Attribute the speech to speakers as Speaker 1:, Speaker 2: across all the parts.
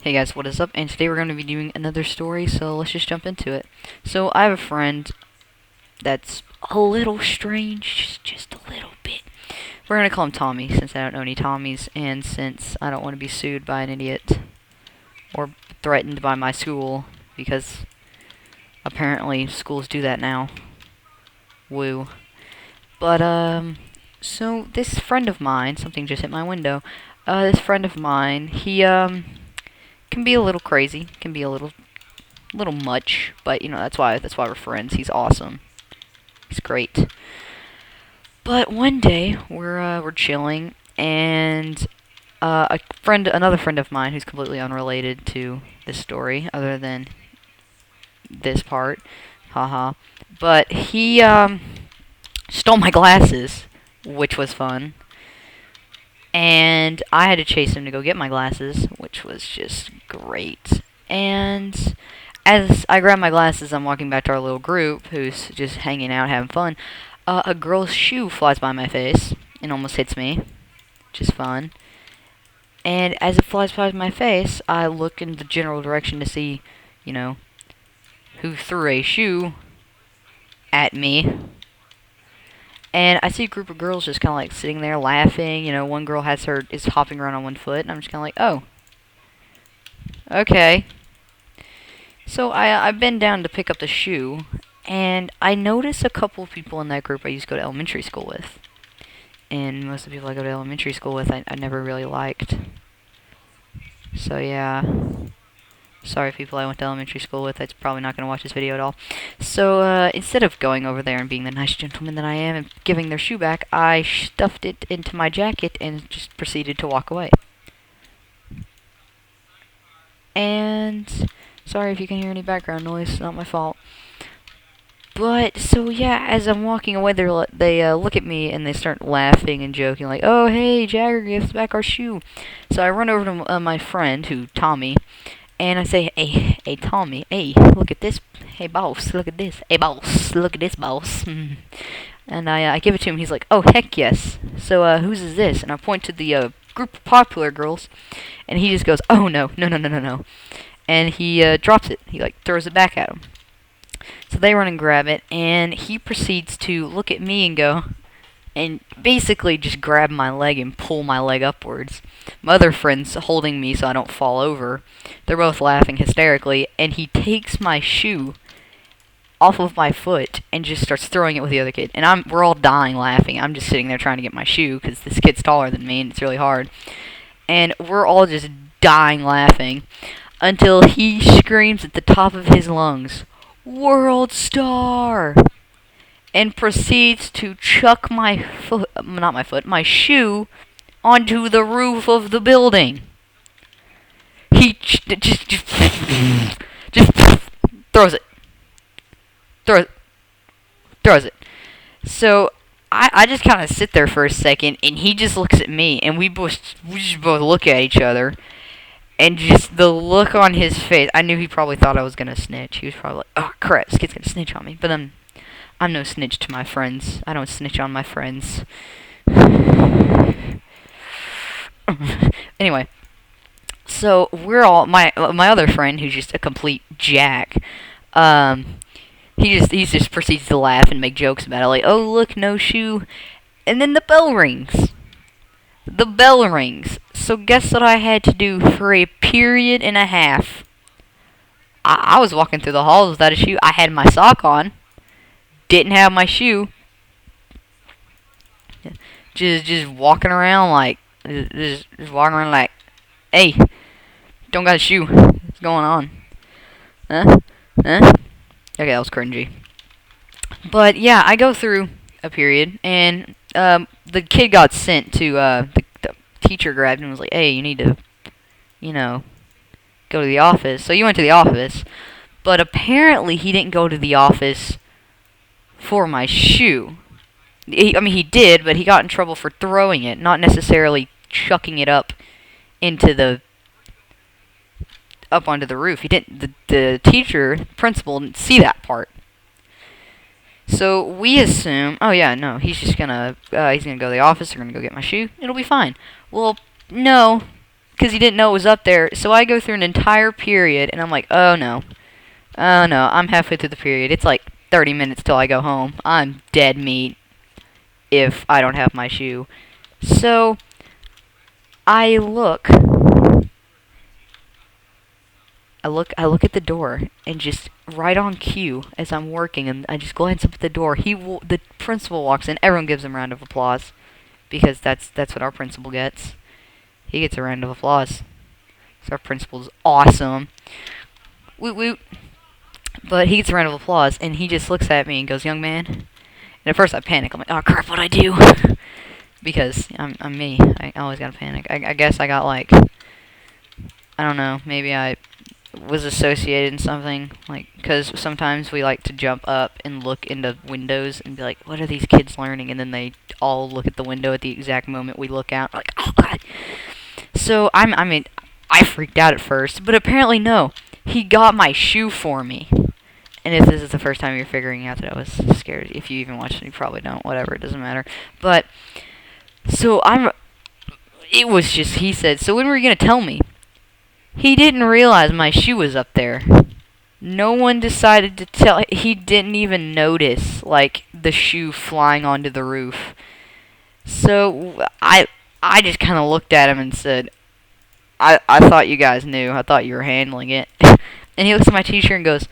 Speaker 1: Hey guys, what is up? And today we're going to be doing another story, so let's just jump into it. So I have a friend that's a little strange, just a little bit. We're going to call him Tommy, since I don't know any Tommies, and since I don't want to be sued by an idiot, or threatened by my school, because apparently schools do that now. Woo. But, so this friend of mine, something just hit my window, this friend of mine, he, can be a little crazy, can be a little much, but you know that's why we're friends. He's awesome. He's great. But one day we're chilling, and another friend of mine who's completely unrelated to this story, other than this part, haha. But he stole my glasses, which was fun, and I had to chase him to go get my glasses, which was just great. And as I grab my glasses, I'm walking back to our little group, who's just hanging out, having fun. A girl's shoe flies by my face and almost hits me, which is fun. And as it flies by my face, I look in the general direction to see, you know, who threw a shoe at me. And I see a group of girls just kind of like sitting there laughing. You know, one girl is hopping around on one foot, and I'm just kind of like, oh, okay. So I bend down to pick up the shoe, and I notice a couple of people in that group I used to go to elementary school with. And most of the people I go to elementary school with, I never really liked. So yeah. Sorry, people I went to elementary school with. That's probably not going to watch this video at all. So, instead of going over there and being the nice gentleman that I am and giving their shoe back, I stuffed it into my jacket and just proceeded to walk away. And sorry if you can hear any background noise. Not my fault. But, so yeah, as I'm walking away, they look at me and they start laughing and joking, like, oh, hey, Jagger, give us back our shoe. So I run over to my friend, Tommy, and I say, hey, Tommy, hey, look at this. Hey, boss, look at this. Hey, boss, look at this, boss. And I give it to him. He's like, oh, heck yes. So, whose is this? And I point to the group of popular girls, and he just goes, oh, no. And he drops it. He, like, throws it back at him. So they run and grab it, and he proceeds to look at me and go, and basically just grab my leg and pull my leg upwards. My other friend's holding me so I don't fall over. They're both laughing hysterically, and he takes my shoe off of my foot and just starts throwing it with the other kid. And we're all dying laughing. I'm just sitting there trying to get my shoe because this kid's taller than me and it's really hard. And we're all just dying laughing until he screams at the top of his lungs, "World Star!" and proceeds to chuck my shoe onto the roof of the building. He just throws it. Throws it. So I just kind of sit there for a second, and he just looks at me, and we just both look at each other, and just the look on his face. I knew he probably thought I was gonna snitch. He was probably like, "Oh crap, this kid's gonna snitch on me." But I'm no snitch to my friends. I don't snitch on my friends. Anyway, so we're all my other friend, who's just a complete jack. He just proceeds to laugh and make jokes about it, like, "Oh look, no shoe," and then the bell rings. The bell rings. So guess what I had to do for a period and a half? I was walking through the halls without a shoe. I had my sock on. Didn't have my shoe. Just walking around like, just walking around like, hey, don't got a shoe. What's going on? Huh? Huh? Okay, that was cringy. But yeah, I go through a period, and the kid got sent to the teacher grabbed him and was like, hey, you need to, you know, go to the office. So you went to the office, but apparently he didn't go to the office for my shoe. He did, but he got in trouble for throwing it, not necessarily chucking it up onto the roof. He didn't. The teacher, principal, didn't see that part. So we assume, oh yeah, no, he's gonna go to the office. They're gonna go get my shoe. It'll be fine. Well, no. because he didn't know it was up there. So I go through an entire period, and I'm like, oh no. Oh no, I'm halfway through the period. It's like 30 minutes till I go home. I'm dead meat if I don't have my shoe. So I look I look at the door, and just right on cue as I'm working, and I just glance up at the door. The principal walks in. Everyone gives him a round of applause because that's what our principal gets. He gets a round of applause. So our principal's awesome. Woot woot. But he gets a round of applause, and he just looks at me and goes, "Young man." And at first I panic. I'm like, "Oh crap, what'd I do?" Because I'm me. I always gotta panic. I guess I got like, I don't know, maybe I was associated in something, like, because sometimes we like to jump up and look into windows and be like, what are these kids learning? And then they all look at the window at the exact moment we look out, like, oh god. So I mean, I freaked out at first, but apparently no, he got my shoe for me. And if this is the first time you're figuring out that I was scared, if you even watched it, you probably don't, whatever, it doesn't matter. But so it was just, he said, so when were you gonna tell me? He didn't realize my shoe was up there. No one decided to tell. He didn't even notice, like, the shoe flying onto the roof. So I just kind of looked at him and said, I thought you guys knew. I thought you were handling it. And he looks at my teacher and goes,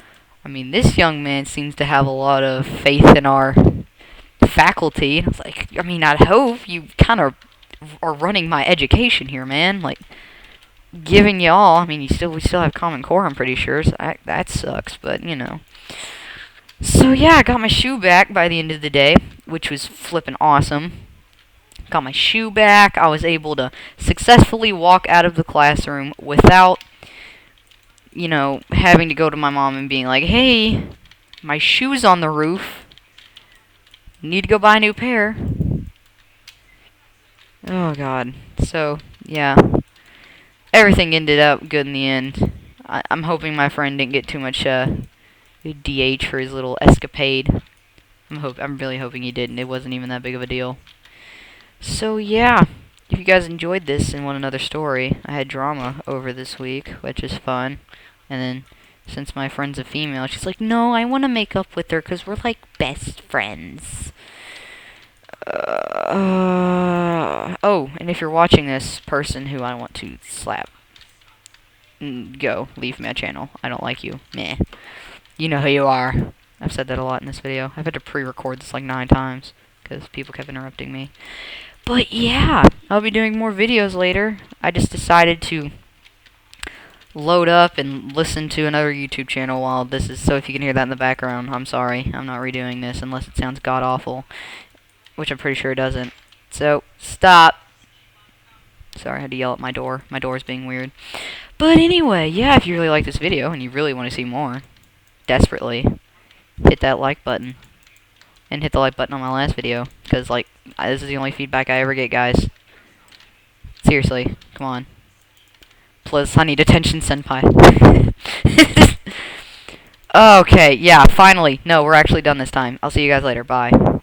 Speaker 1: I mean, this young man seems to have a lot of faith in our faculty. And I was like, I mean, I'd hope. You kind of are running my education here, man. Like, giving you all. I mean, we still have Common Core, I'm pretty sure. So that sucks, but you know. So yeah, I got my shoe back by the end of the day, which was flippin' awesome. Got my shoe back. I was able to successfully walk out of the classroom without, you know, having to go to my mom and being like, "Hey, my shoe's on the roof. Need to go buy a new pair." Oh god. So yeah. Everything ended up good in the end. I'm hoping my friend didn't get too much DH for his little escapade. I'm really hoping he didn't. It wasn't even that big of a deal. So yeah, if you guys enjoyed this and want another story, I had drama over this week, which is fun. And then since my friend's a female, she's like, "No, I want to make up with her because we're like best friends." Oh, and if you're watching this, person who I want to slap, go, leave my channel. I don't like you. Meh. You know who you are. I've said that a lot in this video. I've had to pre-record this like 9 times, because people kept interrupting me. But yeah, I'll be doing more videos later. I just decided to load up and listen to another YouTube channel while this is, so if you can hear that in the background, I'm sorry. I'm not redoing this unless it sounds god-awful, which I'm pretty sure it doesn't. So, stop. Sorry, I had to yell at my door. My door's being weird. But anyway, yeah, if you really like this video and you really want to see more, desperately, hit that like button. And hit the like button on my last video, because, like, this is the only feedback I ever get, guys. Seriously, come on. Plus, I need attention, senpai. Okay, yeah, finally. No, we're actually done this time. I'll see you guys later. Bye.